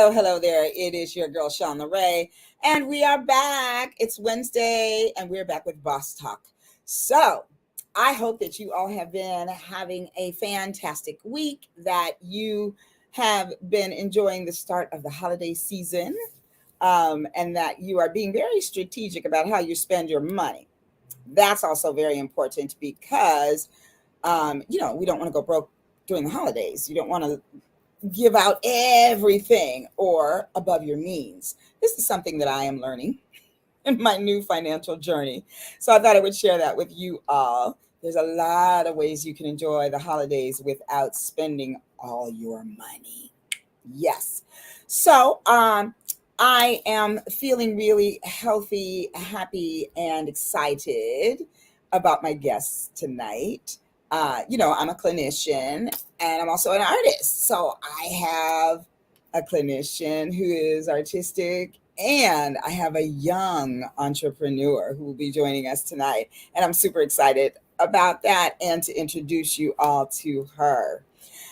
Hello there. It is your girl, Shauna Ray, and we are back. It's Wednesday, and we're back with Boss Talk. So, I hope that you all have been having a fantastic week, that you have been enjoying the start of the holiday season, and that you are being very strategic about how you spend your money. That's also very important because, we don't want to go broke during the holidays. You don't want to give out everything or above your means. This is something that I am learning in my new financial journey. So I thought I would share that with you all. There's a lot of ways you can enjoy the holidays without spending all your money. Yes. So I am feeling really healthy, happy, and excited about my guests tonight. I'm a clinician and I'm also an artist. So I have a clinician who is artistic, and I have a young entrepreneur who will be joining us tonight. And I'm super excited about that and to introduce you all to her.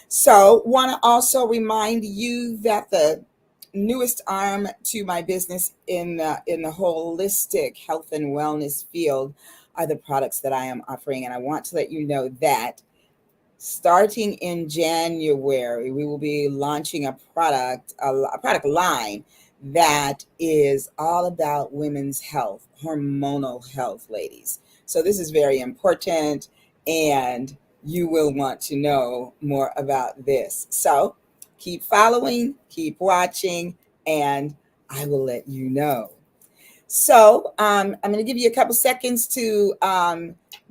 So, want to also remind you that the newest arm to my business in the holistic health and wellness field are the products that I am offering, and I want to let you know that starting in January, we will be launching a product line that is all about women's health, hormonal health, ladies. So this is very important, and you will want to know more about this. So keep following, keep watching, and I will let you know. So I'm going to give you a couple seconds to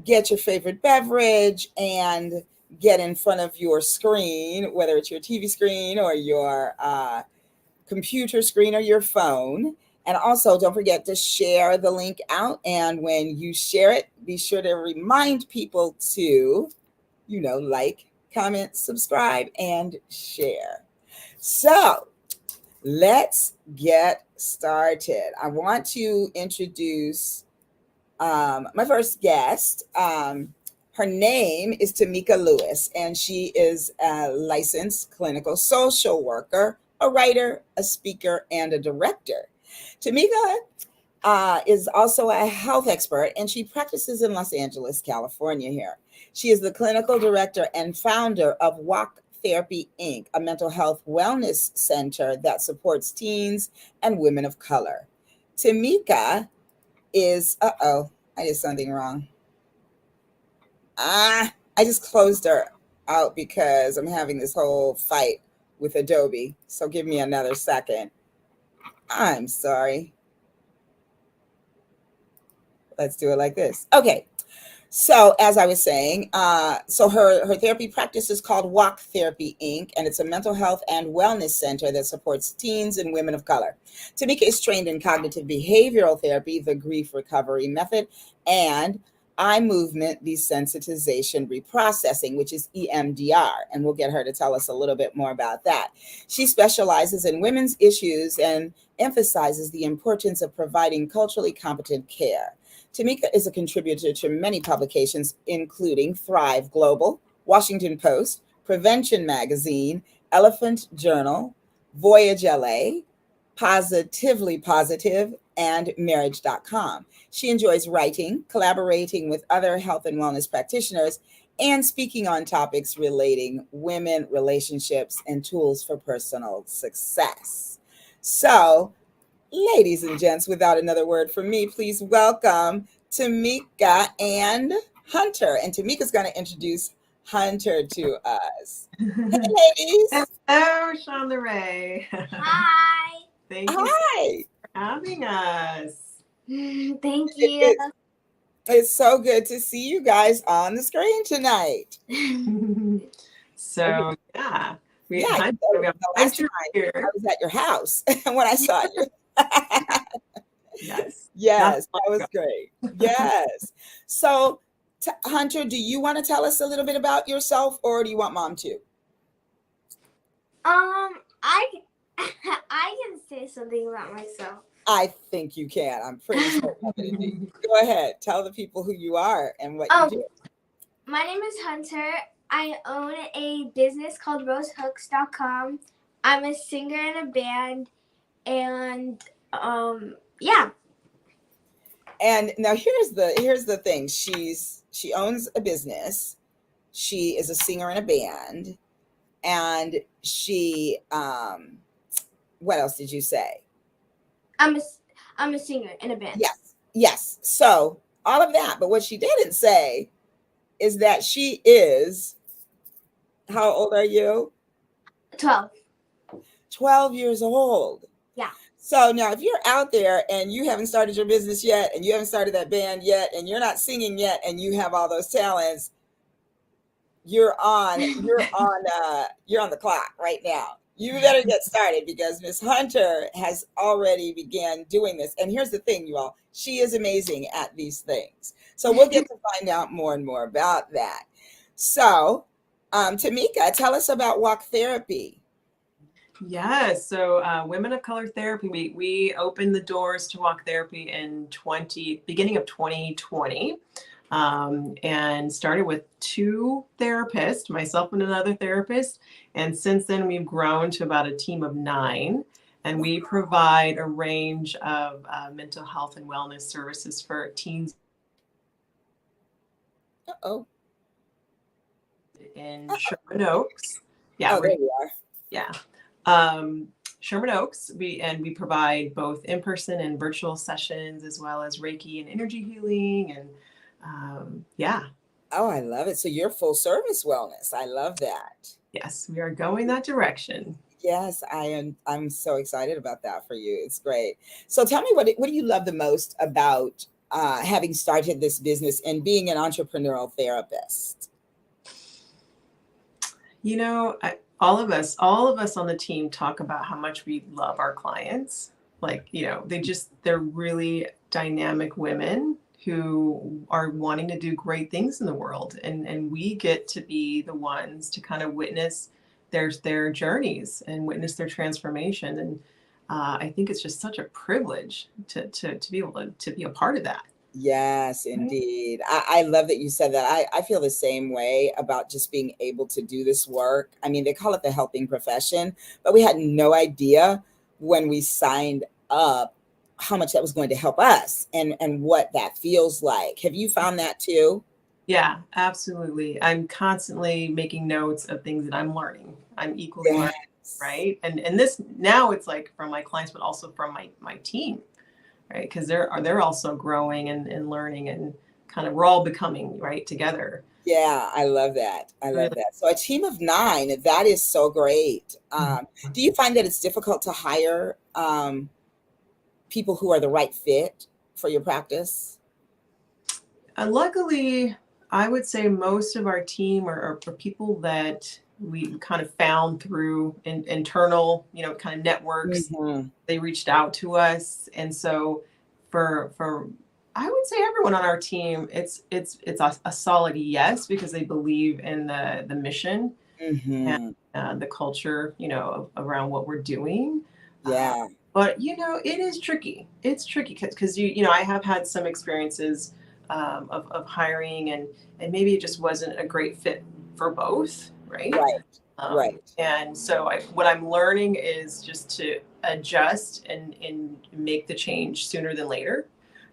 get your favorite beverage and get in front of your screen, whether it's your TV screen or your computer screen or your phone. And also, don't forget to share the link out. And when you share it, be sure to remind people to, like, comment, subscribe, and share. So let's get started. I want to introduce my first guest. Her name is Tamika Lewis, and she is a licensed clinical social worker, a writer, a speaker, and a director. Tamika is also a health expert, and she practices in Los Angeles, California here. She is the clinical director and founder of Walk Therapy Inc., a mental health wellness center that supports teens and women of color. Tamika I did something wrong. I just closed her out because I'm having this whole fight with Adobe. So give me another second. I'm sorry. Let's do it like this. Okay. So as I was saying, so her therapy practice is called Walk Therapy Inc., and it's a mental health and wellness center that supports teens and women of color. Tamika is trained in cognitive behavioral therapy, the grief recovery method, and eye movement desensitization reprocessing, which is EMDR, and we'll get her to tell us a little bit more about that. She specializes in women's issues and emphasizes the importance of providing culturally competent care. Tamika is a contributor to many publications, including Thrive Global, Washington Post, Prevention Magazine, Elephant Journal, Voyage LA, Positively Positive, and Marriage.com. She enjoys writing, collaborating with other health and wellness practitioners, and speaking on topics relating women, relationships, and tools for personal success. So, ladies and gents, without another word from me, please welcome Tamika and Hunter. And Tamika's going to introduce Hunter to us. Hey, ladies. Hello, Shauna Ray. Hi. Thank you Hi. for having us. Thank you. It's so good to see you guys on the screen tonight. So, yeah. We Yeah, have the last Hunter time I here. was at your house when I saw you. Yes. Yes, that was great. Yes. So, Hunter, do you want to tell us a little bit about yourself, or do you want Mom to? I I can say something about myself. I think you can. I'm pretty sure. Go ahead. Tell the people who you are and what you do. My name is Hunter. I own a business called rosehooks.com. I'm a singer in a band, and yeah. And now here's the thing. She owns a business. She is a singer in a band, and she what else did you say? I'm a singer in a band. Yes. Yes. So all of that, but what she didn't say is that she is, how old are you? 12. 12 years old. Yeah. So now if you're out there and you haven't started your business yet, and you haven't started that band yet, and you're not singing yet, and you have all those talents, you're on the clock right now. You better get started, because Miss Hunter has already began doing this. And here's the thing, you all, she is amazing at these things. So we'll get to find out more and more about that. So Tamika, tell us about walk therapy. Yes. So Women of Color Therapy, we opened the doors to walk therapy in beginning of 2020. And started with 2 therapists, myself and another therapist. And since then, we've grown to about a team of 9. And we provide a range of mental health and wellness services for teens Uh-oh. in Sherman Oaks. Yeah, Oh, there you are. yeah. Sherman Oaks. We provide both in-person and virtual sessions, as well as Reiki and energy healing, and yeah. Oh, I love it. So you're full service wellness. I love that. Yes, we are going that direction. Yes, I am. I'm so excited about that for you. It's great. So tell me, what do you love the most about having started this business and being an entrepreneurial therapist? You know, all of us on the team talk about how much we love our clients. Like, they're really dynamic women who are wanting to do great things in the world. And we get to be the ones to kind of witness their journeys and witness their transformation. And I think it's just such a privilege to be able to be a part of that. Yes, indeed. I love that you said that. I feel the same way about just being able to do this work. I mean, they call it the helping profession, but we had no idea when we signed up how much that was going to help us, and what that feels like. Have you found that too? Yeah, absolutely. I'm constantly making notes of things that I'm learning. I'm equally learning, Yes. right? And this now, it's like from my clients, but also from my team, right? Because they're also growing and learning, and kind of we're all becoming, right, together. Yeah, I love that. I love Really. that. So a team of 9, that is so great. Do you find that it's difficult to hire people who are the right fit for your practice? Luckily, I would say most of our team are people that we kind of found through internal, kind of networks. Mhm. They reached out to us, and so for I would say everyone on our team, it's a solid yes, because they believe in the mission and Mhm. the culture, around what we're doing. Uh, Yeah. but it is tricky. It's tricky because I have had some experiences of hiring, and maybe it just wasn't a great fit for both, right? Right. Right. And so what I'm learning is just to adjust and make the change sooner than later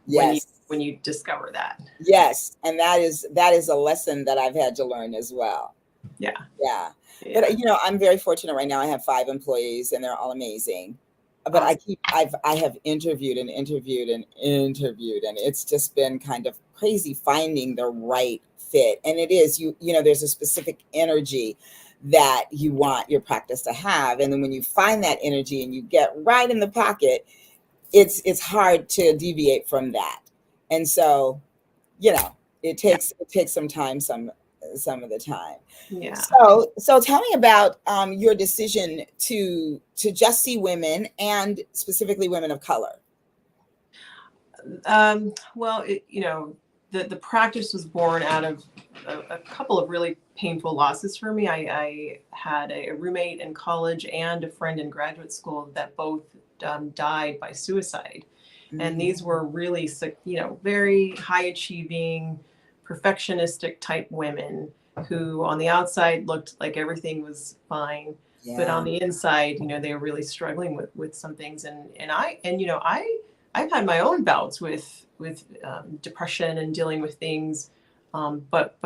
when you Yes. when you discover that. Yes. And that is a lesson that I've had to learn as well. Yeah. Yeah. Yeah. But I'm very fortunate right now. I have 5 employees, and they're all amazing. But Awesome. I have interviewed and interviewed and interviewed, and it's just been kind of crazy finding the right fit. And it is, there's a specific energy that you want your practice to have. And then when you find that energy and you get right in the pocket, it's hard to deviate from that. And so, it takes some time, some of the time. Yeah. So tell me about your decision to just see women, and specifically women of color. Well, the practice was born out of a couple of really painful losses for me. I had a roommate in college and a friend in graduate school that both died by suicide. And these were really, very high achieving, perfectionistic type women who on the outside looked like everything was fine. but on Yeah. the inside, they were really struggling with some things. I've had my own bouts with depression and dealing with things, but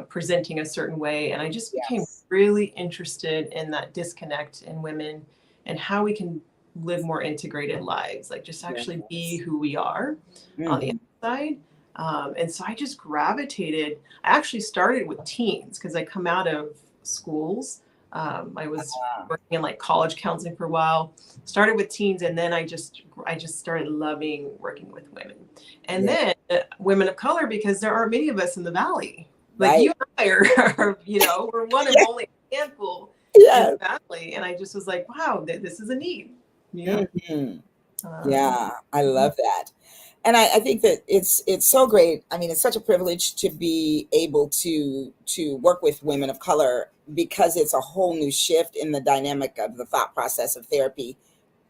presenting a certain way. And I just became Yes. really interested in that disconnect in women and how we can live more integrated lives, like just actually be Yes. who we are on the Mhm. outside. And so I just gravitated. I actually started with teens because I come out of schools. I was working in like college counseling for a while, started with teens, and then I just started loving working with women. And Yeah. then women of color, because there aren't many of us in the Valley. Like Right. you and I are, we're one of Yeah. only a handful in Yes. the Valley. And I just was like, wow, this is a need, Mhm. Um, Yeah, I love that. And I think that it's so great. I mean, it's such a privilege to be able to work with women of color because it's a whole new shift in the dynamic of the thought process of therapy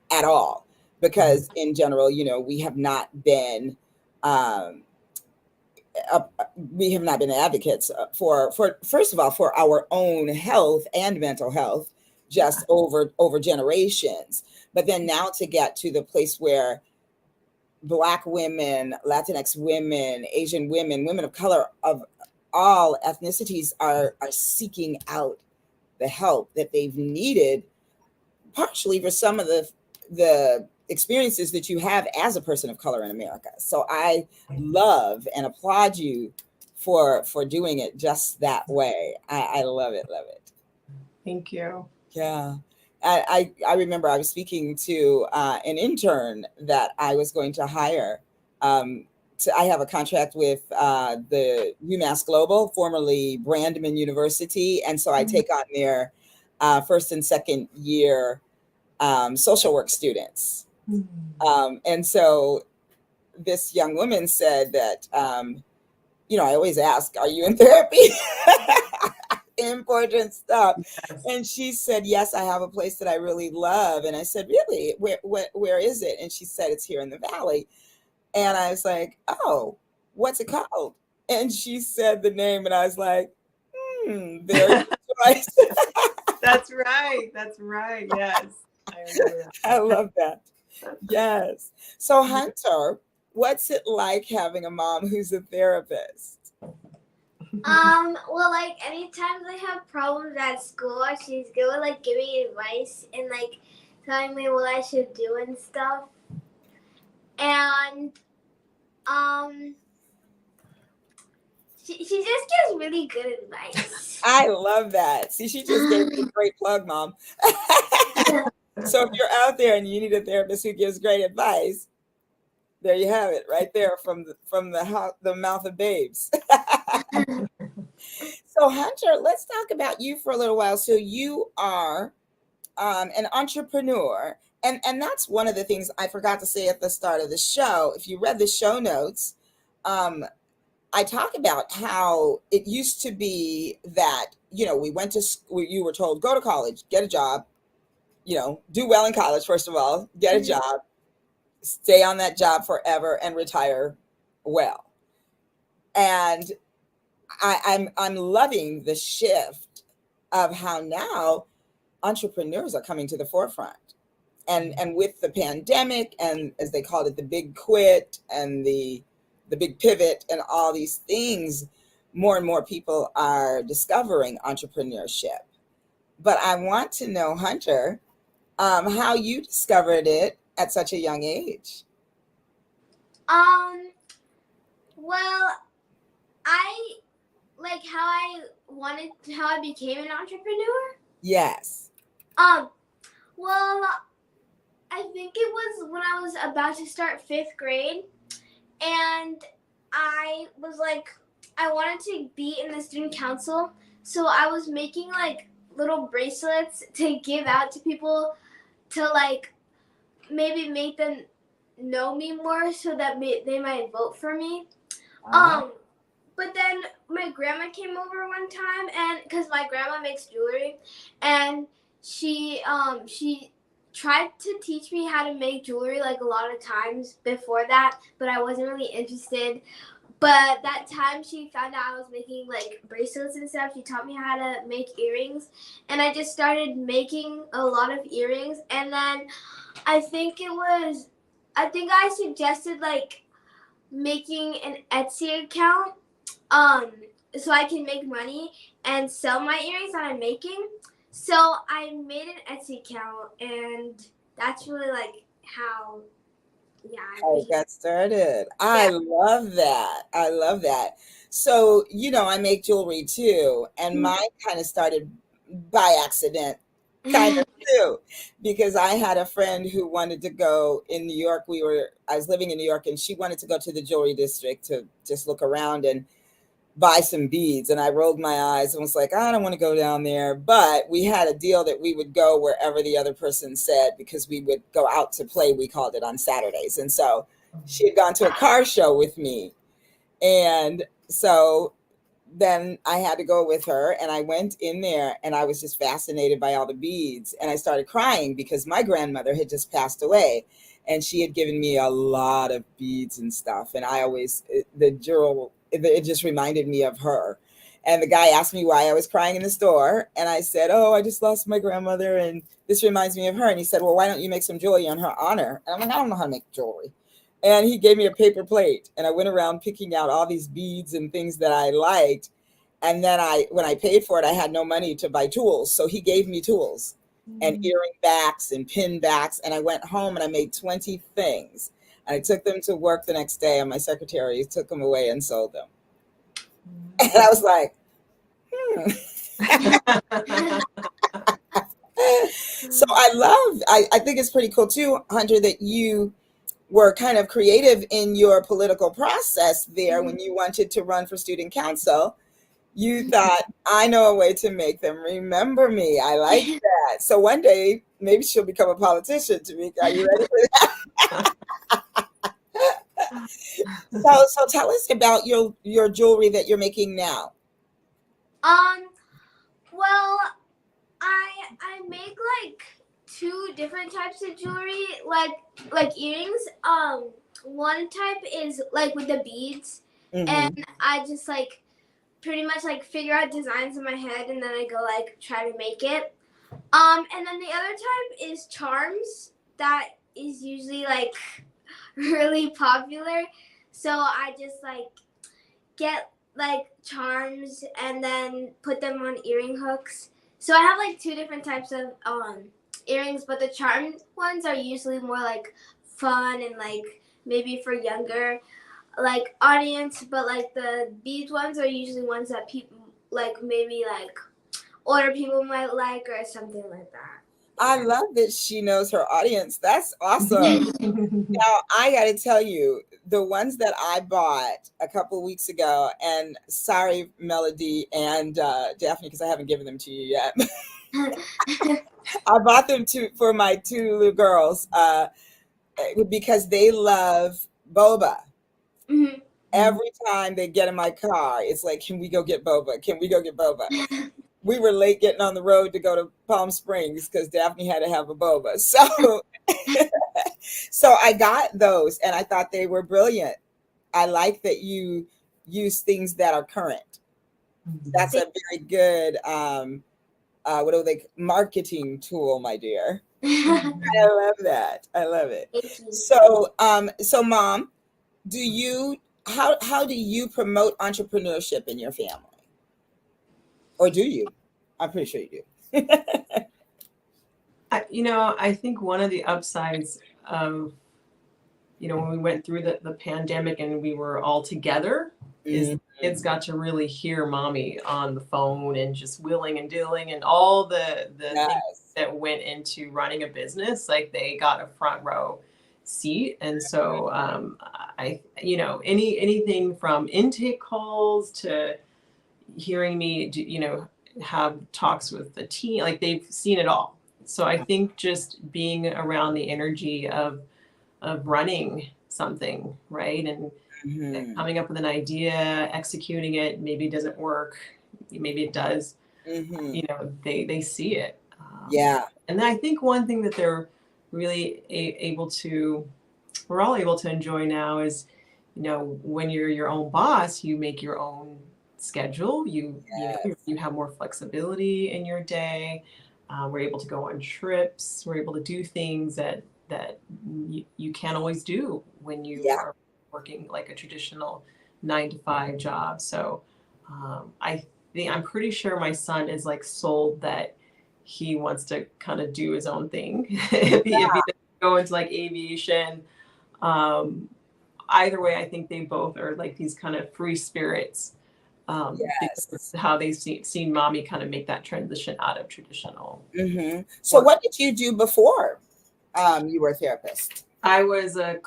at all. Because in general, we have not been um, uh, we have not been advocates for first of all for our own health and mental health just over generations. But then now to get to the place where Black women, Latinx women, Asian women, women of color of all ethnicities are seeking out the help that they've needed, partially for some of the experiences that you have as a person of color in America. So I love and applaud you for doing it just that way. I love it, love it. Thank you. Yeah. I remember I was speaking to an intern that I was going to hire. I have a contract with the UMass Global, formerly Brandman University. And so I take on their first and second year social work students. And so this young woman said that, I always ask, are you in therapy? Important stuff. Yes. And she said, yes, I have a place that I really love. And I said, really? Where is it? And she said, it's here in the Valley. And I was like, oh, what's it called? And she said the name, and I was like, there's choice. That's right. That's right. Yes. I remember I love that. Yes. So, that. Hunter, what's it like having a mom who's a therapist? Well, like, anytime I have problems at school, she's good with, like, giving me advice and, like, telling me what I should do and stuff. And, she just gives really good advice. I love that. See, she just gave me a great plug, Mom. So if you're out there and you need a therapist who gives great advice, there you have it, right there from the mouth of babes. So Hunter, let's talk about you for a little while. So you are an entrepreneur, and that's one of the things I forgot to say at the start of the show. If you read the show notes, I talk about how it used to be that we went to school, you were told go to college, get a job, do well in college first of all, get a job, stay on that job forever, and retire well. And I'm loving the shift of how now entrepreneurs are coming to the forefront. And with the pandemic, and as they called it, the big quit and the big pivot and all these things, more and more people are discovering entrepreneurship. But I want to know, Hunter, how you discovered it at such a young age. Well, I like how I became an entrepreneur. Yes. Well, I think it was when I was about to start 5th grade, and I was like, I wanted to be in the student council, so I was making like little bracelets to give out to people to like maybe make them know me more so that they might vote for me. But then my grandma came over one time, and because my grandma makes jewelry, and she tried to teach me how to make jewelry like a lot of times before that, but I wasn't really interested. But that time she found out I was making like bracelets and stuff, she taught me how to make earrings, and I just started making a lot of earrings. And then I think I suggested like making an Etsy account so I can make money and sell my earrings that I'm making. So I made an Etsy account, and that's really like how I got started. I love that. I love that. So, I make jewelry too, and mine kind of started by accident, kind of too, because I had a friend who wanted to go in New York. I was living in New York, and she wanted to go to the jewelry district to just look around and buy some beads. And I rolled my eyes and was like, I don't want to go down there. But we had a deal that we would go wherever the other person said, because we would go out to play, we called it, on Saturdays. And so she had gone to a car show with me. And so then I had to go with her, and I went in there, and I was just fascinated by all the beads. And I started crying because my grandmother had just passed away, and she had given me a lot of beads and stuff. And it just reminded me of her. And the guy asked me why I was crying in the store. And I said, oh, I just lost my grandmother, and this reminds me of her. And he said, well, why don't you make some jewelry on her honor? And I'm like, I don't know how to make jewelry. And he gave me a paper plate, and I went around picking out all these beads and things that I liked. And then when I paid for it, I had no money to buy tools. So he gave me tools and earring backs and pin backs. And I went home and I made 20 things. And I took them to work the next day, and my secretary took them away and sold them. And I was like, So I think it's pretty cool too, Hunter, that you were kind of creative in your political process there. When you wanted to run for student council, you thought, I know a way to make them remember me. I like that. So one day, maybe she'll become a politician, Tamika. Are you ready for that? So tell us about your jewelry that you're making now. Well, I make like 2 different types of jewelry, like earrings. One type is like with the beads, and I just like pretty much like figure out designs in my head, and then I go like try to make it. And then the other type is charms, that is usually like really popular. So I just like get like charms and then put them on earring hooks. So I have like 2 different types of earrings, but the charmed ones are usually more like fun and like maybe for younger like audience, but like the beads ones are usually ones that people like, maybe like older people might like or something like that. I love that she knows her audience. That's awesome. Now, I got to tell you, the ones that I bought a couple weeks ago, and sorry, Melody and Daphne, because I haven't given them to you yet. I bought them for my 2 little girls because they love boba. Every time they get in my car, it's like, can we go get boba? Can we go get boba? We were late getting on the road to go to Palm Springs because Daphne had to have a boba. So I got those, and I thought they were brilliant. I like that you use things that are current. That's a very good marketing tool, my dear. I love that. I love it. So Mom, how do you promote entrepreneurship in your family? Or do you? I'm pretty sure you do. I think one of the upsides of, when we went through the pandemic and we were all together, is the kids got to really hear mommy on the phone and just wheeling and dealing and all the things that went into running a business. Like, they got a front row seat. And so anything from intake calls to hearing me have talks with the team, like, they've seen it all. So I think just being around the energy of running something, right, and coming up with an idea, executing it, maybe it doesn't work, maybe it does, they see it. And then I think one thing that they're really we're all able to enjoy now is when you're your own boss, you make your own schedule. Yes. You have more flexibility in your day. We're able to go on trips. We're able to do things that you can't always do when you Yeah. are working like a traditional 9 to 5 job. So I'm pretty sure my son is like sold that he wants to kind of do his own thing. If he doesn't go into like aviation, either way, I think they both are like these kind of free spirits, because Yes. it's how they've seen mommy kind of make that transition out of traditional So work. what did you do before you were a therapist? I was a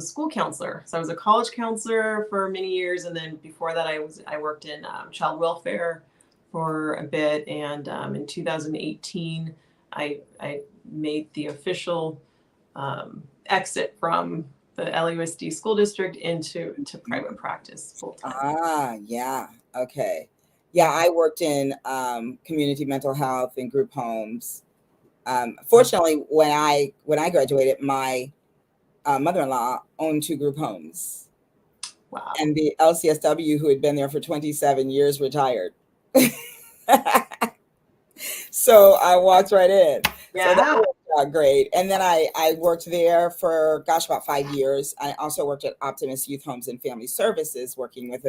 school counselor. So I was a college counselor for many years. And then before that, I worked in child welfare for a bit. And in 2018, I made the official exit from the LUSD school district into private practice full time. Yeah. Okay. Yeah, I worked in community mental health and group homes. Fortunately, when I graduated, my mother-in-law owned 2 group homes, Wow. and the LCSW, who had been there for 27 years, retired. So I walked right in. So that Yeah. worked out great. And then I worked there for, about 5 years. I also worked at Optimist Youth Homes and Family Services, working with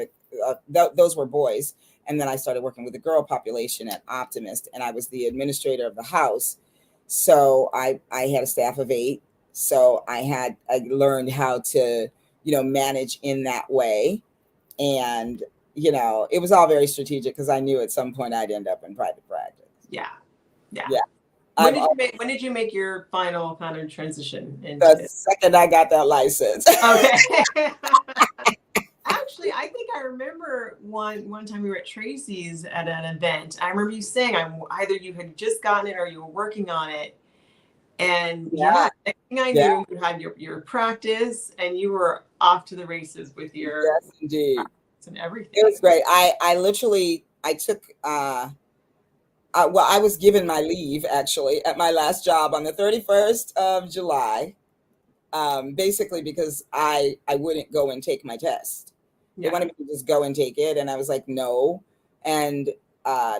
those were boys. And then I started working with the girl population at Optimist, and I was the administrator of the house. So I had a staff of 8. So I learned how to, manage in that way. And, it was all very strategic because I knew at some point I'd end up in private practice. Yeah. Yeah. When did you make your final kind of transition The into? second I got that license. Okay. Actually, I think I remember one time we were at Tracy's at an event. I remember you saying either you had just gotten it or you were working on it. And next thing I knew, you had your practice and you were off to the races with your Yes, indeed. practice and everything. It was great. I took I was given my leave actually at my last job on the 31st of July, basically because I wouldn't go and take my test. They wanted me to just go and take it, and I was like, no. And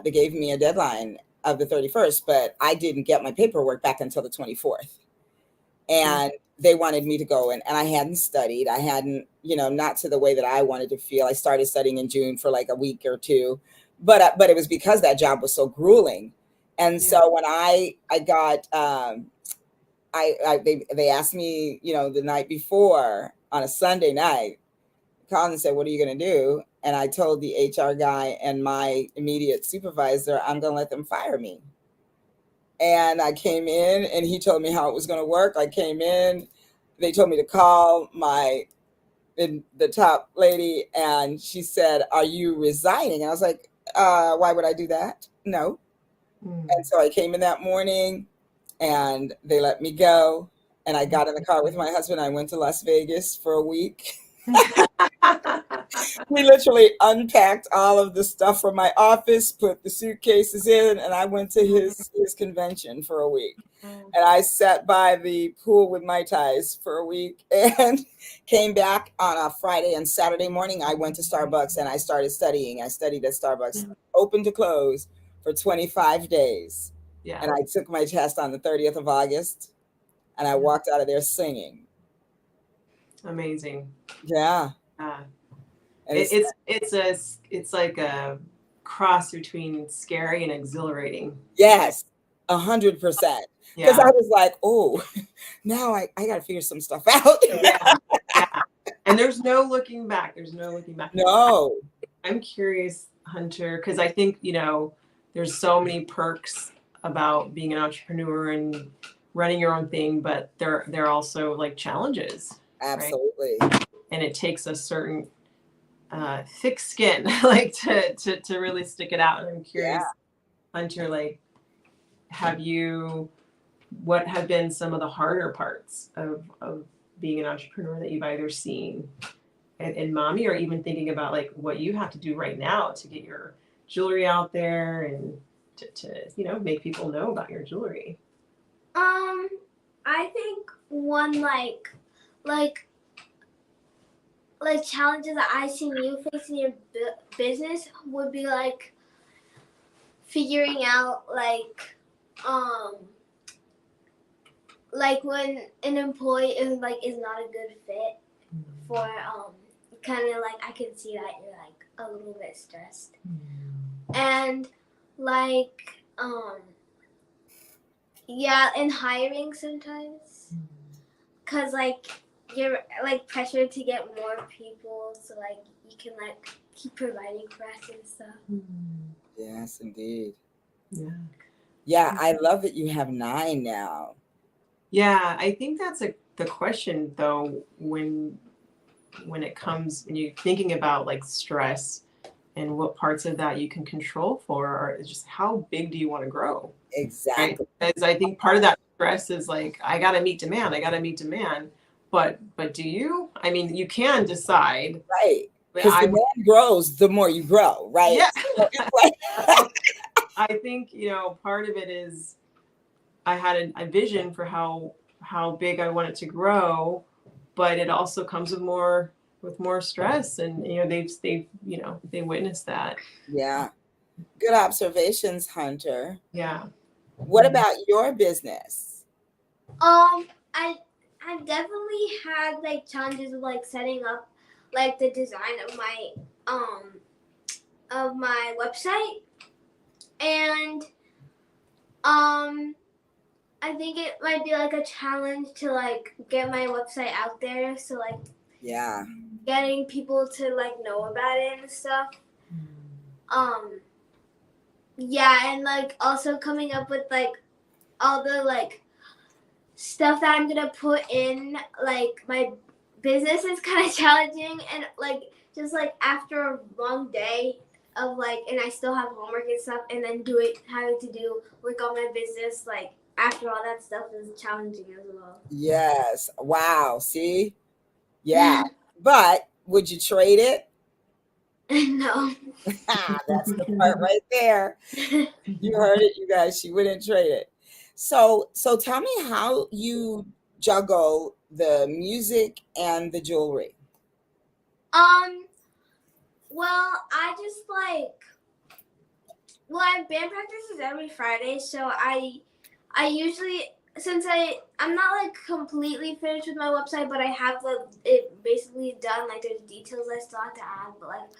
they gave me a deadline of the 31st, but I didn't get my paperwork back until the 24th. And they wanted me to go, and I hadn't studied. I hadn't, not to the way that I wanted to feel. I started studying in June for like a week or 2, but it was because that job was so grueling. And so when I got, they asked me, the night before on a Sunday night, called and said, "What are you going to do?" And I told the HR guy and my immediate supervisor, "I'm going to let them fire me." And I came in and he told me how it was going to work. I came in, they told me to call the top lady, and she said, "Are you resigning?" And I was like, why would I do that? No. And so I came in that morning and they let me go. And I got in the car with my husband. I went to Las Vegas for a week. We literally unpacked all of the stuff from my office, put the suitcases in, and I went to his convention for a week. And I sat by the pool with Mai Tais for a week and came back on a Friday and Saturday morning. I went to Starbucks and I started studying. I studied at Starbucks, open to close, for 25 days. Yeah. And I took my test on the 30th of August, and I walked out of there singing. Amazing. Yeah. It's like a cross between scary and exhilarating. Yes, 100%. Because I was like, oh, now I got to figure some stuff out. Yeah. And there's no looking back. No. I'm curious, Hunter, because I think, there's so many perks about being an entrepreneur and running your own thing, but there are also like challenges. Absolutely. Right? And it takes a certain thick skin, like to really stick it out. And I'm curious, Hunter, like, what have been some of the harder parts of being an entrepreneur that you've either seen in mommy, or even thinking about like what you have to do right now to get your jewelry out there and to make people know about your jewelry? I think one like like challenges that I seen you face in your business would be like figuring out like when an employee is not a good fit for kind of like I can see that you're like a little bit stressed and like yeah, in hiring sometimes because like you're like pressured to get more people so like you can like keep providing for us and stuff. Yes, indeed. Yeah. I love that you have 9 now. Yeah, I think that's the question though when it comes and you're thinking about like stress and what parts of that you can control for, or just how big do you want to grow? Exactly. Right? Because I think part of that stress is like, I got to meet demand. But do you? I mean, you can decide. Right. But Because demand grows the more you grow, right? Yeah. So it's like I think, part of it is I had a vision for how big I want it to grow, but it also comes with more stress, and they witnessed that. Yeah. Good observations, Hunter. Yeah. What about your business? I definitely had like challenges with like setting up like the design of my website, and I think it might be like a challenge to like get my website out there, so like Yeah. getting people to like know about it and stuff. Yeah, and like also coming up with like all the like stuff that I'm gonna put in like my business is kind of challenging, and like just like after a long day of like, and I still have homework and stuff, and then having to do work on my business, like after all that stuff is challenging as well. Yes. Wow. See? Yeah. But would you trade it? No. That's the part right there. You heard it, you guys. She wouldn't trade it. So tell me how you juggle the music and the jewelry. Well, I just I have band practices every Friday, so I usually, since I'm not like completely finished with my website, but I have like it basically done, like there's details I still have to add, but like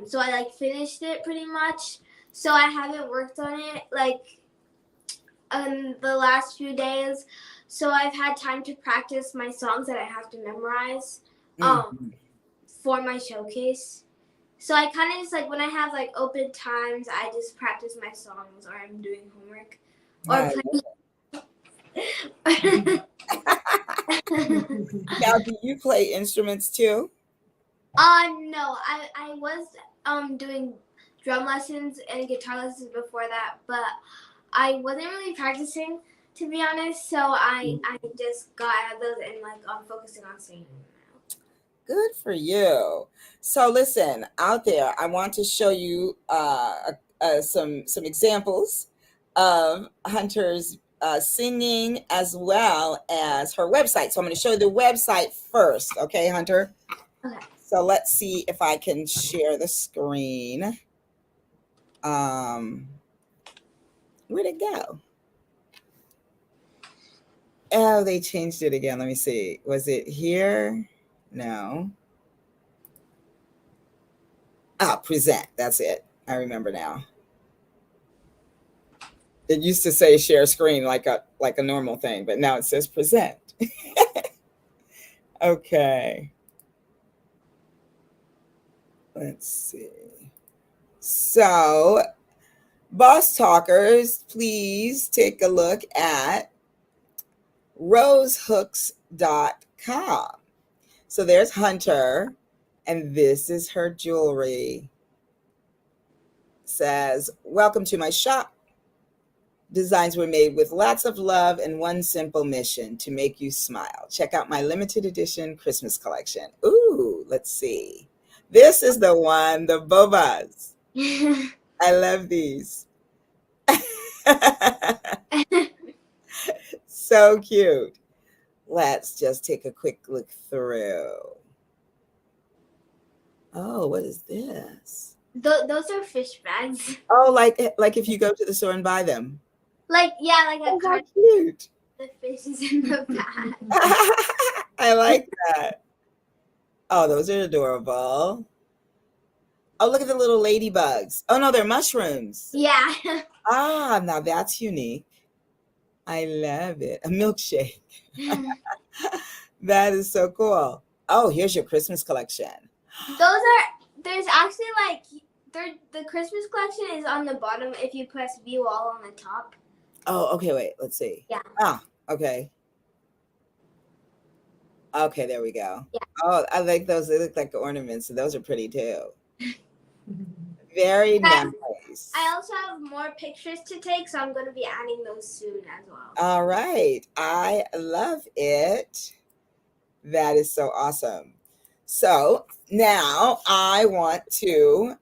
so I like finished it pretty much. So I haven't worked on it like in the last few days. So I've had time to practice my songs that I have to memorize for my showcase. So I kind of just like when I have like open times, I just practice my songs, or I'm doing homework, or playing. Now, do you play instruments too? No, I was doing drum lessons and guitar lessons before that, but I wasn't really practicing, to be honest. So I just got out of those and like I'm focusing on singing. Good for you. So listen, out there, I want to show you some examples of Hunter's singing as well as her website. So I'm going to show you the website first, okay, Hunter? Okay. So let's see if I can share the screen. Where'd it go? Oh, they changed it again. Let me see. Was it here? No. Present. That's it. I remember now. It used to say share screen like a normal thing, but now it says present. Okay. Let's see. So, Boss Talkers, please take a look at rosehooks.com. So there's Hunter, and this is her jewelry. Says, welcome to my shop. Designs were made with lots of love and one simple mission, to make you smile. Check out my limited edition Christmas collection. Ooh, let's see. This is the one, the bobas. I love these. So cute. Let's just take a quick look through. Oh, what is this? Those are fish bags. Oh, like if you go to the store and buy them. Like a Oh, how cart. cute. The fish is in the bag. I like that. Oh, those are adorable. Oh, look at the little ladybugs. Oh, no, they're mushrooms. Yeah. Ah, now that's unique. I love it. A milkshake. That is so cool. Oh, here's your Christmas collection. There's actually like, the Christmas collection is on the bottom if you press view all on the top. Oh, okay, wait, let's see. Yeah. Ah, okay. Okay, there we go. Yeah. Oh, I like those. They look like ornaments, and those are pretty too. Very nice. I also have more pictures to take, so I'm going to be adding those soon as well. All right. I love it. That is so awesome. So now I want to,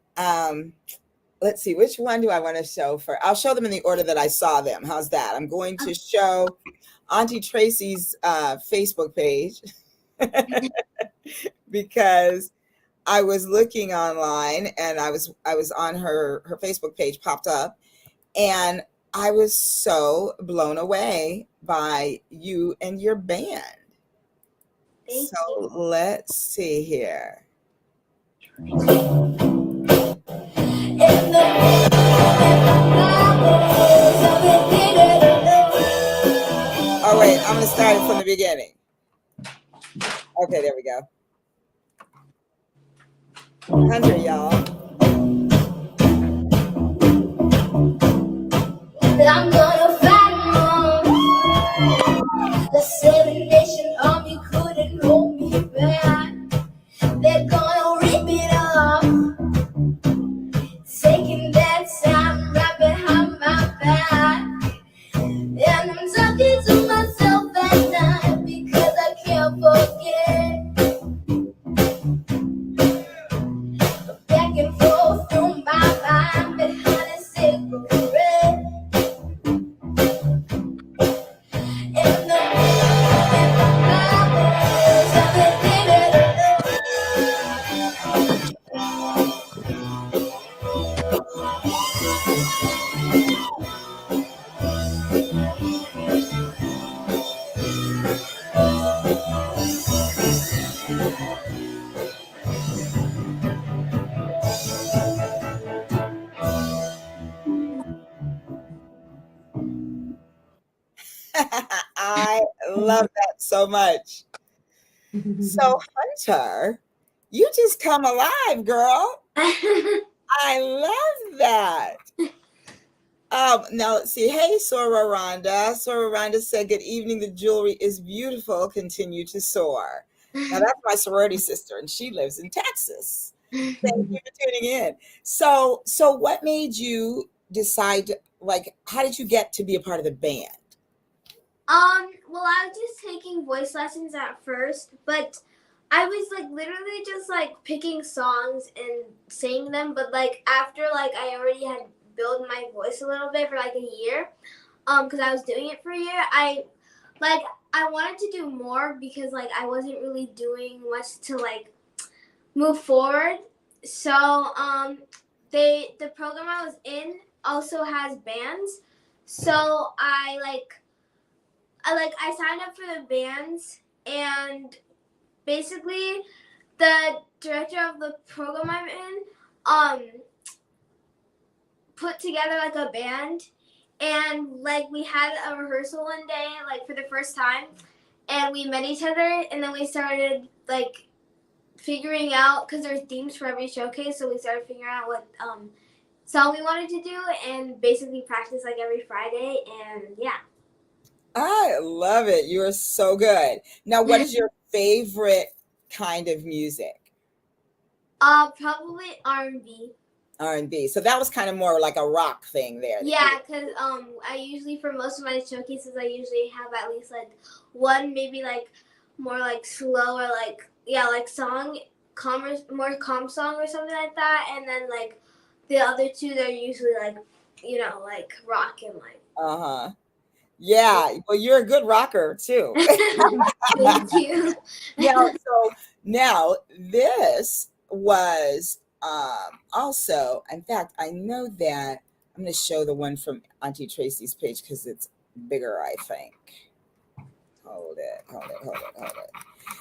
let's see, which one do I want to show for? I'll show them in the order that I saw them. How's that? I'm going to show Auntie Tracy's Facebook page because I was looking online and I was on her Facebook page popped up, and I was so blown away by you and your band. Thank So let's see here. Oh wait, I'm gonna start it from the beginning. Okay, there we go. 100, y'all. I'm gonna fight more. The 7 Nation Army couldn't hold me back. They're gonna rip it off, taking that sound right behind my back. And I'm talking to myself at night because I can't forget. Back and forth through my mind behind a cigarette. And the hours of the I love that so much. So Hunter, you just come alive, girl. I love that. Now let's see. Hey, Sora Rhonda. Sora Rhonda said, "Good evening. The jewelry is beautiful. Continue to soar." Now that's my sorority sister, and she lives in Texas. Thank you for tuning in. So what made you decide? Like, how did you get to be a part of the band? Well, I was just taking voice lessons at first, but I was like literally just like picking songs and singing them. But like after like I already had built my voice a little bit for like a year, because I was doing it for a year, I wanted to do more because like I wasn't really doing much to like move forward. So the program I was in also has bands, so I signed up for the bands, and basically the director of the program I'm in put together like a band, and like we had a rehearsal one day like for the first time, and we met each other, and then we started like figuring out, because there's themes for every showcase, so we started figuring out what song we wanted to do, and basically practice like every Friday, and yeah. I love it. You are so good. Now, what is your favorite kind of music? Probably R&B. R&B. So that was kind of more like a rock thing there. Yeah, because I usually, for most of my showcases, I usually have at least like one, maybe like more like slow or like, yeah, like song, more calm song or something like that. And then like the other two, they're usually like, you know, like rock and like. Uh-huh. Yeah, well, you're a good rocker too. Thank you. Now, this was also, in fact, I know that I'm going to show the one from Auntie Tracy's page because it's bigger, I think. Hold it.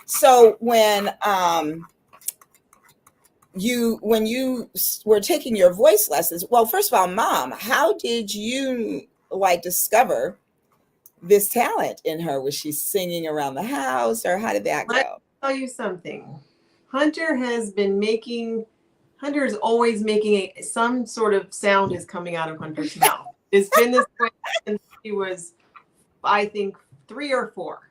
So when you were taking your voice lessons, well, first of all, Mom, how did you like discover this talent in her? Was she singing around the house, or how did that go? Let me tell you something. Hunter is always making some sort of sound is coming out of Hunter's mouth. It's been this way since he was, I think, 3 or 4.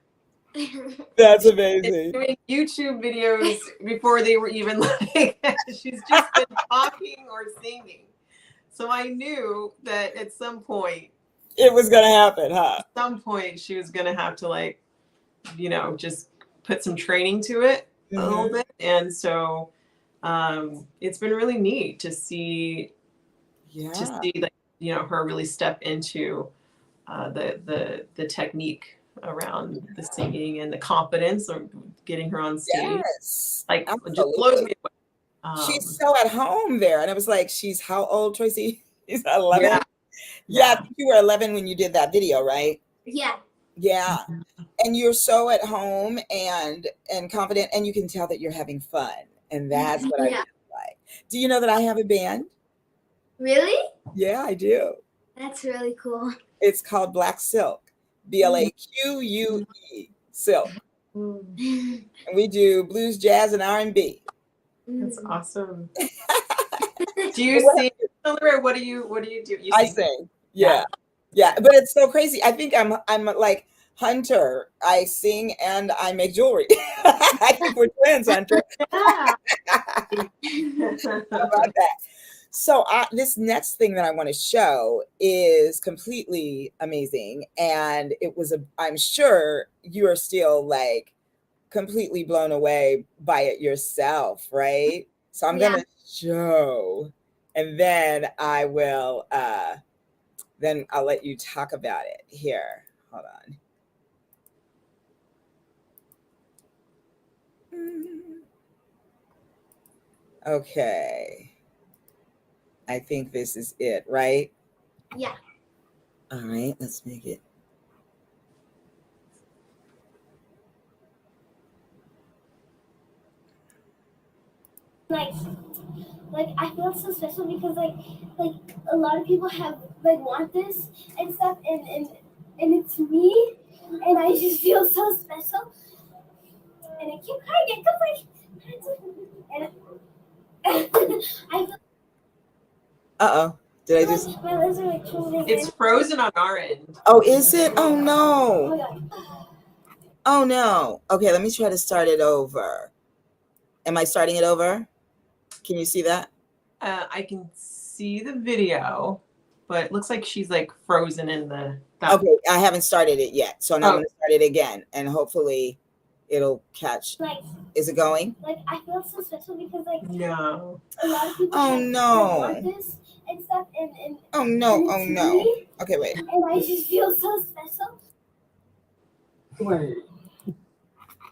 That's amazing. Doing YouTube videos before they were even like, she's just been talking or singing. So I knew that at some point it was going to happen, huh? At some point she was going to have to, like, you know, just put some training to it a little bit. And so it's been really neat to see, like, you know, her really step into the technique around the singing and the confidence of getting her on stage. Yes, like, absolutely. It just blows me away. She's so at home there. And it was like, she's how old, Tracy? She's 11? Yeah, I think you were 11 when you did that video, right? Yeah. Yeah. And you're so at home and confident, and you can tell that you're having fun. And that's what I really like. Do you know that I have a band? Really? Yeah, I do. That's really cool. It's called Black Silk. BLAQUE, Silk. And we do blues, jazz, and R&B. That's awesome. Do you sing? What do you do? You I sing. Yeah. But it's so crazy. I think I'm like Hunter. I sing and I make jewelry. I think we're twins, Hunter. How about that? So this next thing that I want to show is completely amazing. And I'm sure you are still like completely blown away by it yourself, right? So I'm going to show, and then I will, then I'll let you talk about it here. Hold on. Okay. I think this is it, right? Yeah. All right, let's make it. Like I feel so special because like a lot of people have like want this and stuff, and it's me, and I just feel so special, and I keep crying because I feel. Uh-oh. Did I just? My lips are like trembling. It's frozen on our end. Oh, is it? Oh no. Oh no. Okay, let me try to start it over. Am I starting it over? Can you see that? I can see the video, but it looks like she's like frozen in the. Okay, I haven't started it yet, so now I'm gonna start it again, and hopefully, it'll catch. Is it going? Like I feel so special because like no. A lot of people want this and stuff, and oh no, oh no. Me, okay, wait. And I just feel so special. Wait.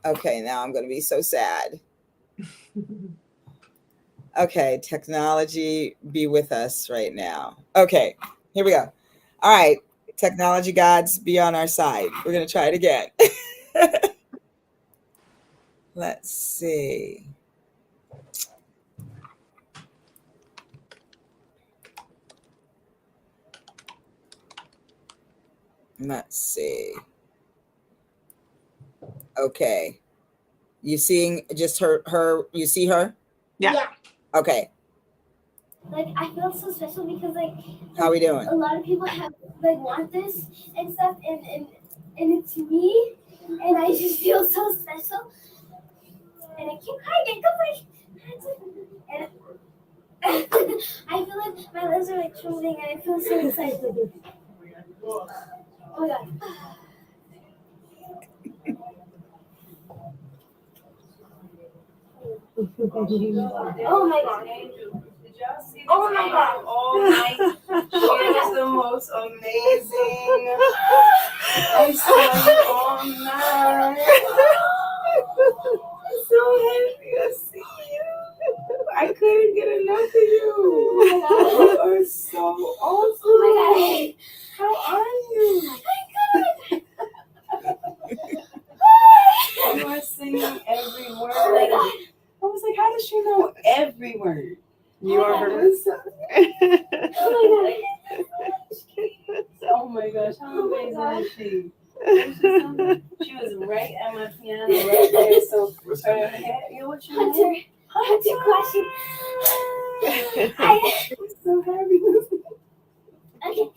Okay, now I'm gonna be so sad. Okay, technology, be with us right now. Okay, here we go. All right, technology gods, be on our side. We're going to try it again. Let's see. Let's see. Okay. You seeing just her, you see her? Yeah. Okay. Like I feel so special because like how we doing? A lot of people have like want this and stuff, and it's me, and I just feel so special, and I keep crying because and I feel like my lips are like trembling, and I feel so excited. Oh my god. Oh my god. Oh my god. Oh my. She is the most amazing. I saw you all night. I'm so happy to see you. Oh my gosh, how amazing is she? She was right at my piano right there. So, What's her name? what's your name? Hunter question. I'm so happy. Okay.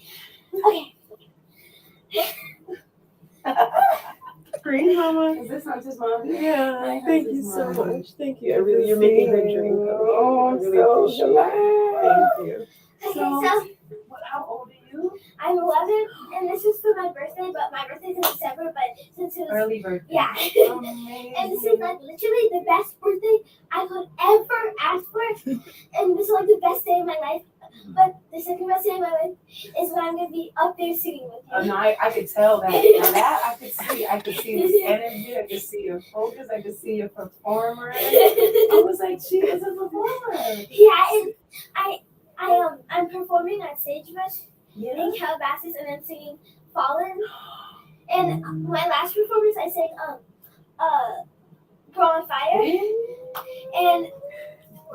Great, Mama. Is this Hunter's mom? Yeah, Hi, thank Hunter's you so mom. much. Thank you. You're making her dream come true. Oh, I I'm really so appreciate glad. it. Thank you. So How old are you? I'm 11, and this is for my birthday, but my birthday's in December. But since it was Early birthday. yeah, Amazing. and this is like literally the best birthday I could ever ask for, and this is like the best day of my life. But the second best day of my life is when I'm gonna be up there singing with you. Oh, no, I could tell that. Now that I could see. I could see this energy. I could see your focus. I could see your performer. I was like, she is a performer. Yeah, and I'm performing on stage much Yeah. in Calabasas, and I'm singing Fallen. And my last performance, I sang Girl on Fire. And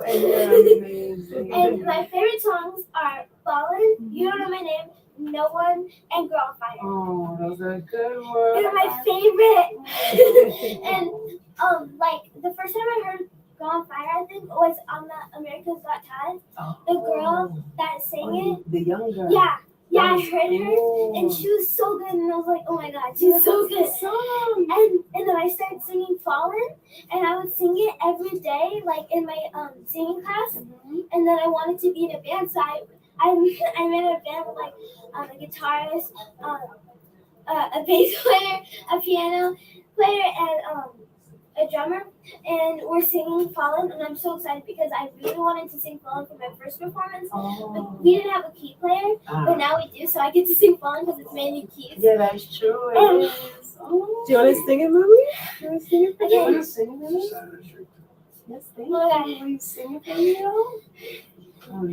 Amazing. and my favorite songs are Fallen, You Don't Know My Name, No One, and Girl on Fire. Oh, those are good words. They're my favorite. And like the first time I heard Girl on Fire, I think was on the America's Got Talent. The girl that sang it. The young girl. Yeah, I heard her, and she was so good, and I was like, oh my god, she's so good. And then I started singing Fallen, and I would sing it every day, like in my singing class. And then I wanted to be in a band, so I'm in a band with like a guitarist, a bass player, a piano player, and a drummer, and we're singing Fallen, and I'm so excited because I really wanted to sing Fallen for my first performance, but we didn't have a key player, but now we do, so I get to sing Fallen because it's mainly keys. Yeah, that's true. And- It is. Oh. Do you want to sing it, Mommy? Do you want to sing it? Okay. Will you sing it? Yes, thank you. Oh, yeah. Will you sing it for me, though?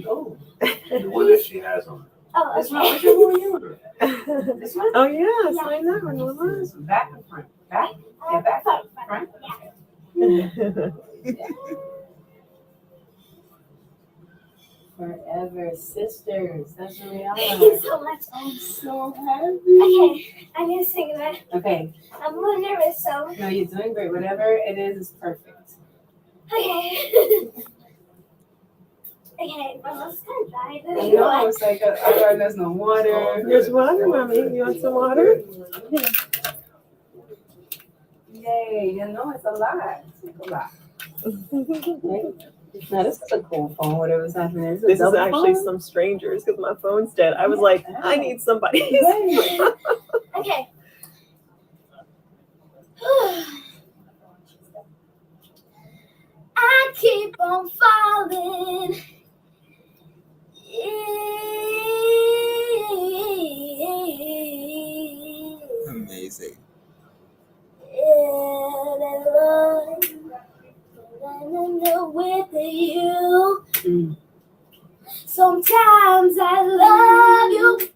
Oh. The one that she has on. Oh, This one, okay. which one were you? This one? Oh yeah, sign that one, Mama. Back and front. Back? Yeah, back. Front? Forever sisters. That's what we are. Thank you so much. I'm so happy. Okay, I'm gonna sing that. Okay. I'm a little nervous, so. No, you're doing great. Whatever it is perfect. Okay. Okay, my mouth's kind of dry. I know, it's like, there's no water. There's water, Mommy. You want some water? Yay, you know, it's a lot. It's a lot. Okay. Now, this is a cool phone, whatever's happening. This is actually some strangers because my phone's dead. I was like, I need somebody. Okay. I keep on falling. Amazing. With you. Sometimes I love you.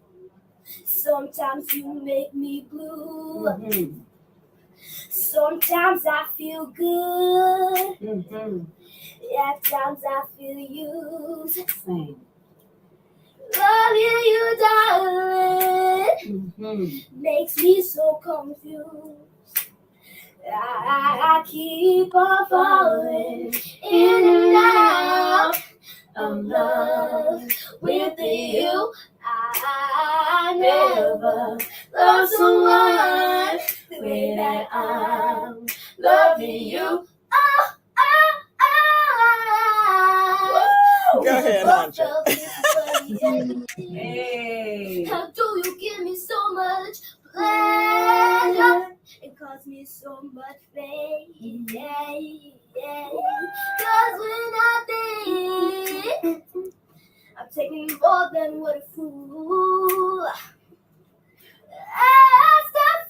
Sometimes you make me blue. Mm-hmm. Sometimes I feel good. Mm-hmm. At times I feel used. Same. Loving you, darling, Mm-hmm. makes me so confused. I keep on falling in and out of love with you. I never loved someone the way that I'm loving you. Oh, oh, oh. Go ahead, Andre. Hey. How do you give me so much pleasure? It caused me so much pain. Yeah, yeah. 'Cause when I think I'm taking more than what a fool. I start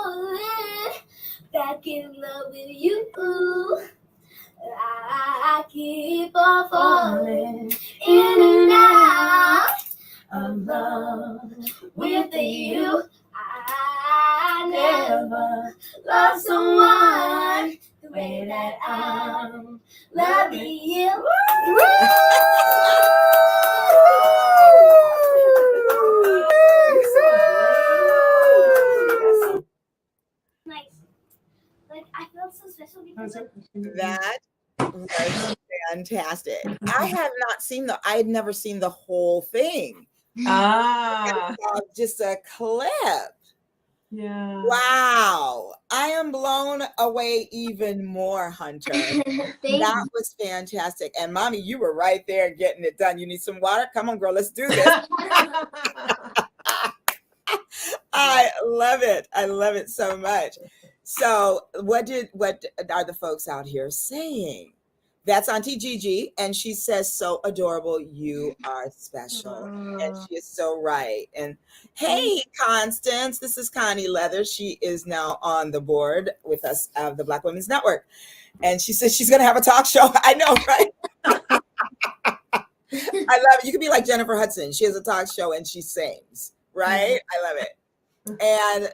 falling back in love with you. I keep on falling in and out of love with you. I never loved someone the way that I'm loving you. was fantastic. I had never seen the whole thing. Ah, I saw just a clip. yeah. Wow. I am blown away even more, Hunter. That was fantastic. And mommy, you were right there getting it done. You need some water? Come on, girl, let's do this. I love it. I love it so much. So what are the folks out here saying? That's Auntie Gigi, and she says, so adorable, you are special. And she is so right. And hey, Constance, this is Connie Leather. She is now on the board with us of the Black Women's Network. And she says she's going to have a talk show. I know, right? I love it. You could be like Jennifer Hudson. She has a talk show and she sings, right? I love it. And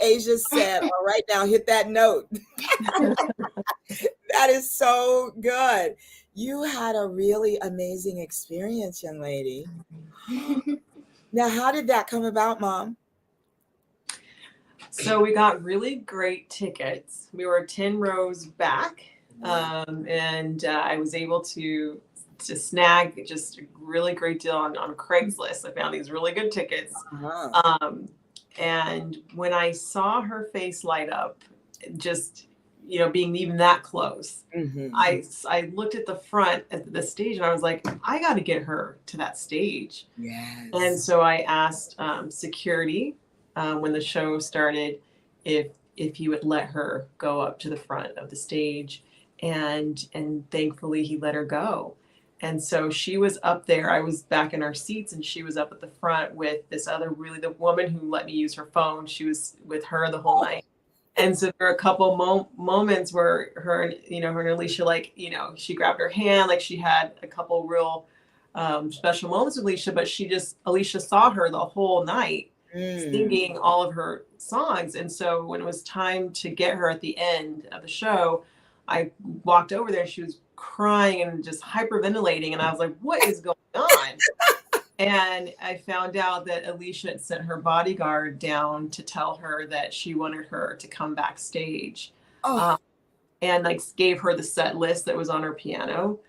Asia said, all right, now hit that note. That is so good. You had a really amazing experience, young lady. Now, how did that come about, Mom? So we got really great tickets. We were 10 rows back, and I was able to snag just a really great deal on Craigslist. I found these really good tickets. Uh-huh. And when I saw her face light up, just, you know, being even that close, Mm-hmm. I looked at the front at the stage and I was like, I got to get her to that stage. Yes. And so I asked security when the show started if he would let her go up to the front of the stage, and thankfully he let her go. And so she was up there. I was back in our seats and she was up at the front with this other the woman who let me use her phone. She was with her the whole night. And so there were a couple moments where her and Alicia, like, you know, she grabbed her hand, like she had a couple real special moments with Alicia, but Alicia saw her the whole night singing all of her songs. And so when it was time to get her at the end of the show, I walked over there and she was crying and just hyperventilating. And I was like, what is going on? And I found out that Alicia had sent her bodyguard down to tell her that she wanted her to come backstage. And like gave her the set list that was on her piano.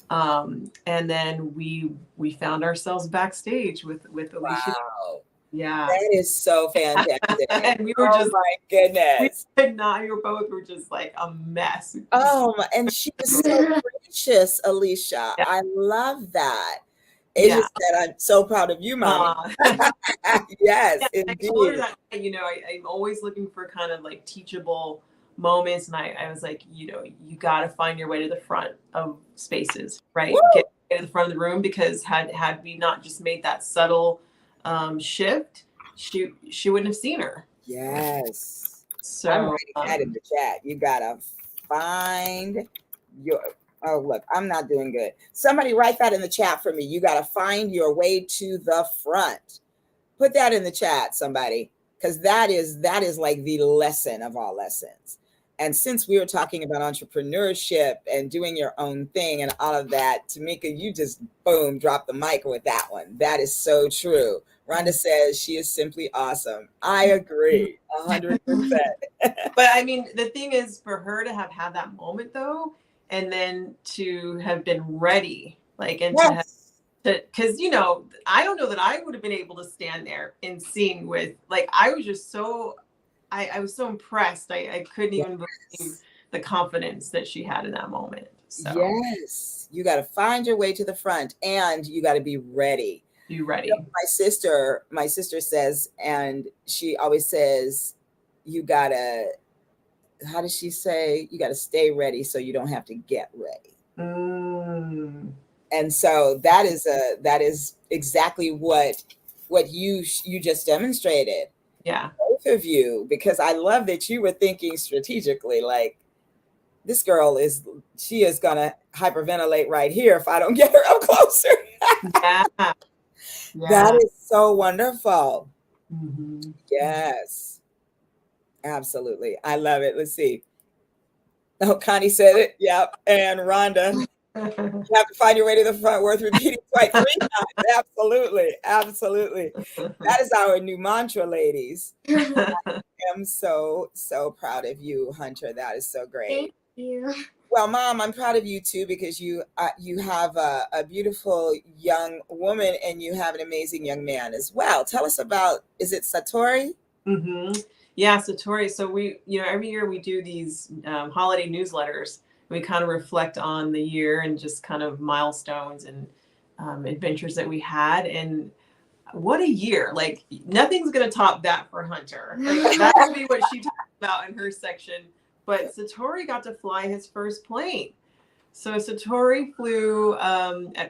And then we found ourselves backstage with Alicia. Wow. Yeah. That is so fantastic. And we were just, my goodness. we were just like a mess. And she was so gracious, Alicia. Yeah. I love that. Asia said, I'm so proud of you, Mommy. Yes, indeed. I told her that, you know, I'm always looking for kind of like teachable moments. And I was like, you know, you got to find your way to the front of spaces, right? Get to the front of the room, because had we not just made that subtle shift, she wouldn't have seen her. Yes. So I'm writing that in the chat. You gotta find your. Oh, look, I'm not doing good. Somebody write that in the chat for me. You gotta find your way to the front. Put that in the chat, somebody, because that is like the lesson of all lessons. And since we were talking about entrepreneurship and doing your own thing and all of that, Tamika, you just boom, dropped the mic with that one. That is so true. Rhonda says she is simply awesome. I agree 100%. But I mean, the thing is, for her to have had that moment though, and then to have been ready, like, and because, you know, I don't know that I would have been able to stand there and sing with, like, I was just so, I was so impressed. I couldn't even believe the confidence that she had in that moment. So. Yes. You got to find your way to the front, and you got to be ready. Be ready. You know, my sister says, and she always says, you got to, how does she say? You got to stay ready so you don't have to get ready. And so that is exactly what you just demonstrated. Yeah. Both of you, because I love that you were thinking strategically, like, this girl is going to hyperventilate right here if I don't get her up closer. Yeah. That is so wonderful. Mm-hmm. Yes, absolutely. I love it. Let's see. Oh, Connie said it. Yep. And Rhonda, you have to find your way to the front, worth repeating twice, 3 times. Absolutely. Absolutely. That is our new mantra, ladies. I am so proud of you, Hunter. That is so great. Thank you. Well, Mom, I'm proud of you too because you have a beautiful young woman and you have an amazing young man as well. Tell us about, is it Satori? Mm-hmm. Yeah, Satori. So we, every year we do these holiday newsletters. We kind of reflect on the year and just kind of milestones and adventures that we had. And what a year. Like nothing's going to top that for Hunter. Like that will be what she talked about in her section. But Satori got to fly his first plane. So Satori flew,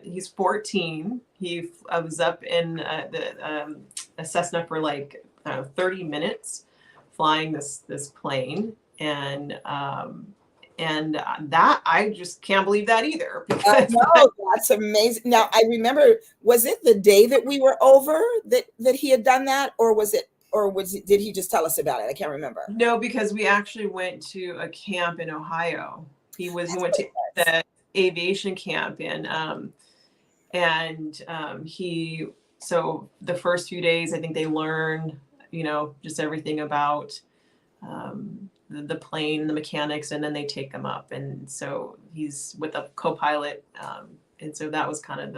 he's 14. He was up in a Cessna for like 30 minutes flying this plane. And that, I just can't believe that either. Because No, that's amazing. Now, I remember, was it the day that we were over that he had done that? Or did he just tell us about it? I can't remember. No, because we actually went to a camp in Ohio. He went to the aviation camp so the first few days, I think they learned, just everything about the plane, the mechanics, and then they take them up. And so he's with a co-pilot. And so that was kind of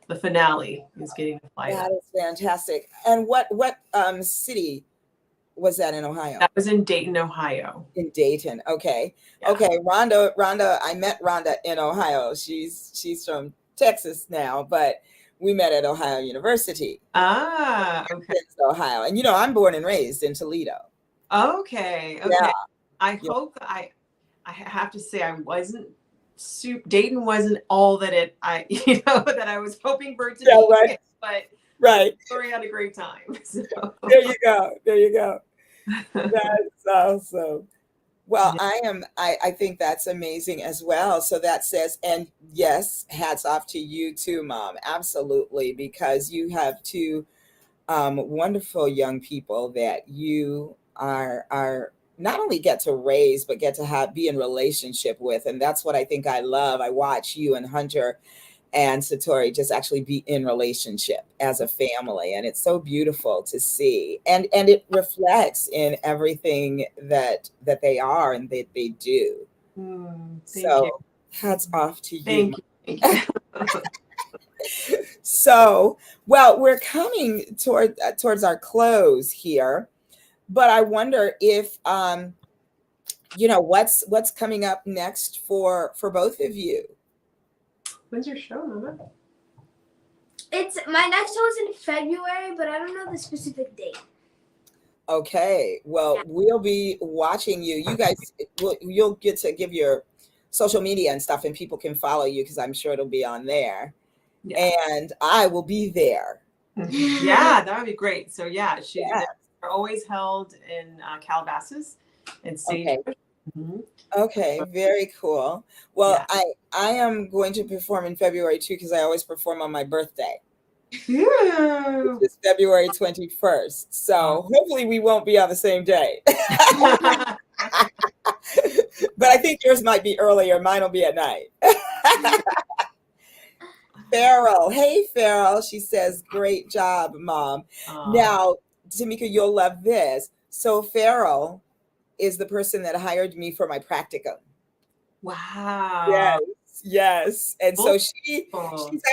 the finale, is getting to fly. That is fantastic. And what city was that in Ohio? That was in Dayton, Ohio. In Dayton. Okay. Yeah. Okay. Rhonda, I met Rhonda in Ohio. She's from Texas now, but we met at Ohio University. Ah, okay. Ohio. And I'm born and raised in Toledo. Okay. Yeah. I hope that I have to say Dayton wasn't all that that I was hoping for it to be. Right. But right. Sorry, had a great time. So. There you go. That's awesome. Well, yeah. I think that's amazing as well. So that says, and yes, hats off to you too, Mom. Absolutely. Because you have two wonderful young people that you are not only get to raise, but get to be in relationship with. And that's what I think I love. I watch you and Hunter and Satori just actually be in relationship as a family. And it's so beautiful to see. And it reflects in everything that they are and that they do. Thank you. Hats off to you. Thank you. So, well, we're coming towards our close here, but I wonder if, what's coming up next for both of you. When's your show, Mama? My next show is in February, but I don't know the specific date. Okay, well, we'll be watching you. You guys, you'll get to give your social media and stuff, and people can follow you because I'm sure it'll be on there. Yeah. And I will be there. Yeah, that would be great. So they're always held in Calabasas and Sage. Okay. Mm-hmm. Okay, very cool. Well, yeah. I am going to perform in February too because I always perform on my birthday. Yeah. It's February 21st. So hopefully we won't be on the same day. But I think yours might be earlier. Mine will be at night. Farrell. Hey, Farrell. She says, great job, Mom. Now, Tamika, you'll love this. So Farrell is the person that hired me for my practicum. Wow. Yes. And so she's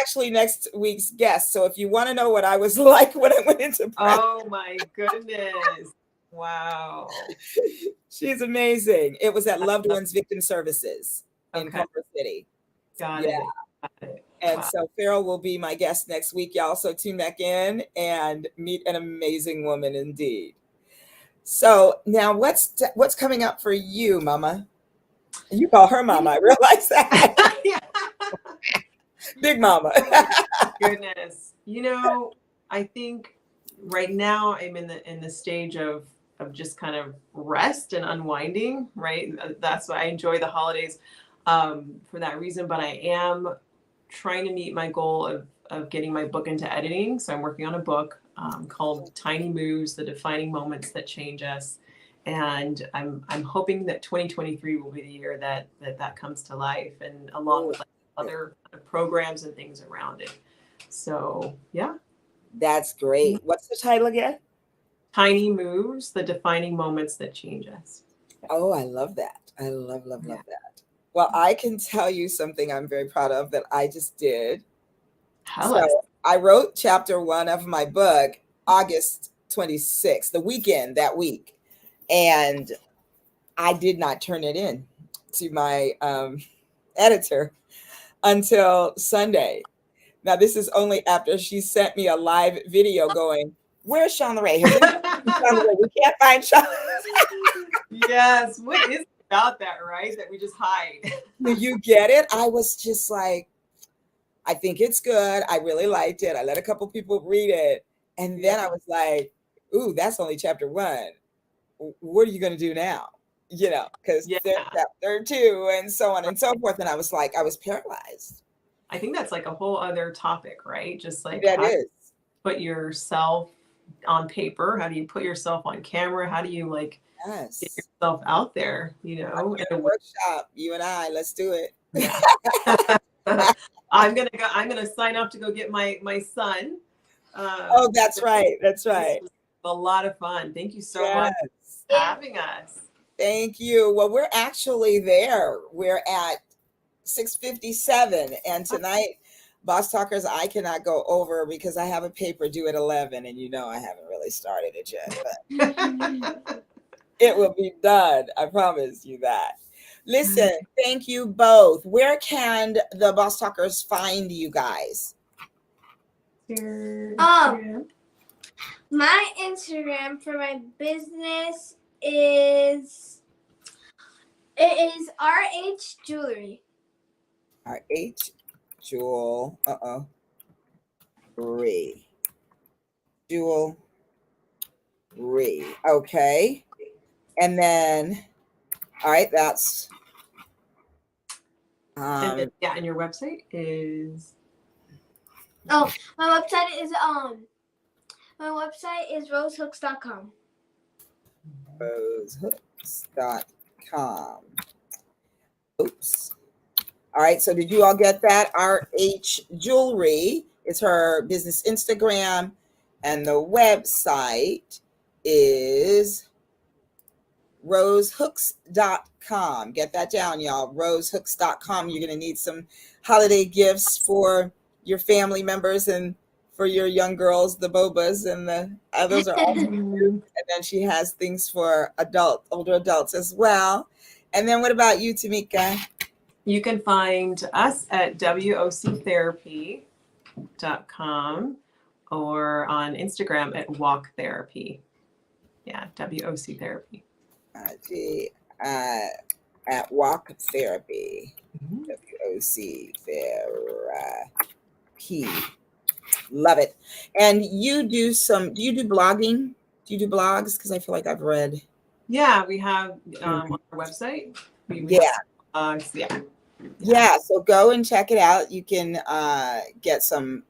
actually next week's guest. So if you want to know what I was like when I went into practicum. Oh my goodness. Wow. She's amazing. It was at Loved Ones Victim Services in Culver City. Got it. And so Farrell will be my guest next week, y'all. So tune back in and meet an amazing woman indeed. So now what's coming up for you, Mama? You call her Mama, I realize that. Big Mama. Goodness. I think right now I'm in the stage of just kind of rest and unwinding, right? That's why I enjoy the holidays for that reason. But I am trying to meet my goal of getting my book into editing. So I'm working on a book called Tiny Moves, The Defining Moments That Change Us. And I'm hoping that 2023 will be the year that comes to life, and along with other programs and things around it. So, yeah. That's great. What's the title again? Tiny Moves, The Defining Moments That Change Us. Oh, I love that. I love that. Well, I can tell you something I'm very proud of that I just did. Tell us. So I wrote chapter 1 of my book August 26th, the weekend that week. And I did not turn it in to my editor until Sunday. Now, this is only after she sent me a live video going, "Where's Shauna Ray? Has anyone seen Shauna Ray? We can't find Shauna." Yes. What is it about that, right? That we just hide. Do you get it? I was just like, I think it's good. I really liked it. I let a couple people read it. And then I was like, ooh, that's only chapter 1. What are you going to do now? You know, because Yeah. there's chapter 2 and so on and so forth. And I was like, I was paralyzed. I think that's like a whole other topic, right? Just like That how is. to put yourself on paper. How do you put yourself on camera? How do you like Yes. get yourself out there, you know? In a workshop, you and I, let's do it. Yeah. I'm gonna sign up to go get my son. Oh, that's right. That's right. This was a lot of fun. Thank you so Yes. much for having us. Thank you. Well, we're actually there. We're at 6:57, and tonight, Boss Talkers, I cannot go over because I have a paper due at 11, and you know I haven't really started it yet, but it will be done. I promise you that. Listen, thank you both. Where can the Boss Talkers find you guys? Your Instagram. My Instagram for my business is RH Jewelry. RH Jewel. Jewelry. Okay. And then, all right, that's and then, and your website is my website is rosehooks.com. rosehooks.com. Oops. All right, so did you all get that? RH Jewelry is her business Instagram, and the website is rosehooks.com. Get that down, y'all. Rosehooks.com. You're going to need some holiday gifts for your family members and for your young girls, the bobas, and the others are all. And then she has things for older adults as well. And then what about you, Tamika? You can find us at woctherapy.com or on Instagram at Walk Therapy. Yeah, WOC Therapy. At Walk Therapy. WOC Therapy. Love it. And do you do blogging? Do you do blogs? Because I feel like I've read. Yeah, we have on our website. Yeah, so go and check it out. You can get some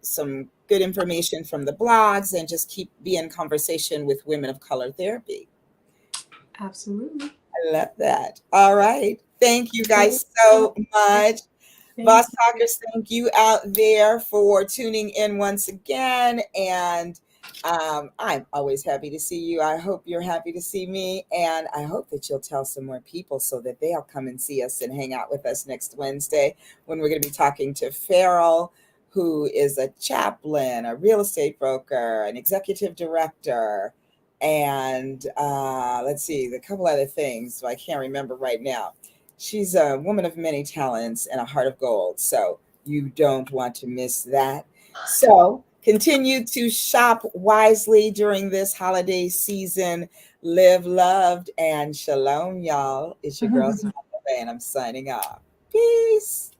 good information from the blogs and just be in conversation with Women of Color Therapy. Absolutely. I love that. All right. Thank you guys so much. Boss Talkers, thank you out there for tuning in once again. And I'm always happy to see you. I hope you're happy to see me. And I hope that you'll tell some more people so that they'll come and see us and hang out with us next Wednesday when we're going to be talking to Farrell, who is a chaplain, a real estate broker, an executive director, and let's see, a couple other things so I can't remember right now. She's a woman of many talents and a heart of gold. So you don't want to miss that. So continue to shop wisely during this holiday season. Live loved and shalom, y'all. It's your girl, Tamika, and I'm signing off. Peace.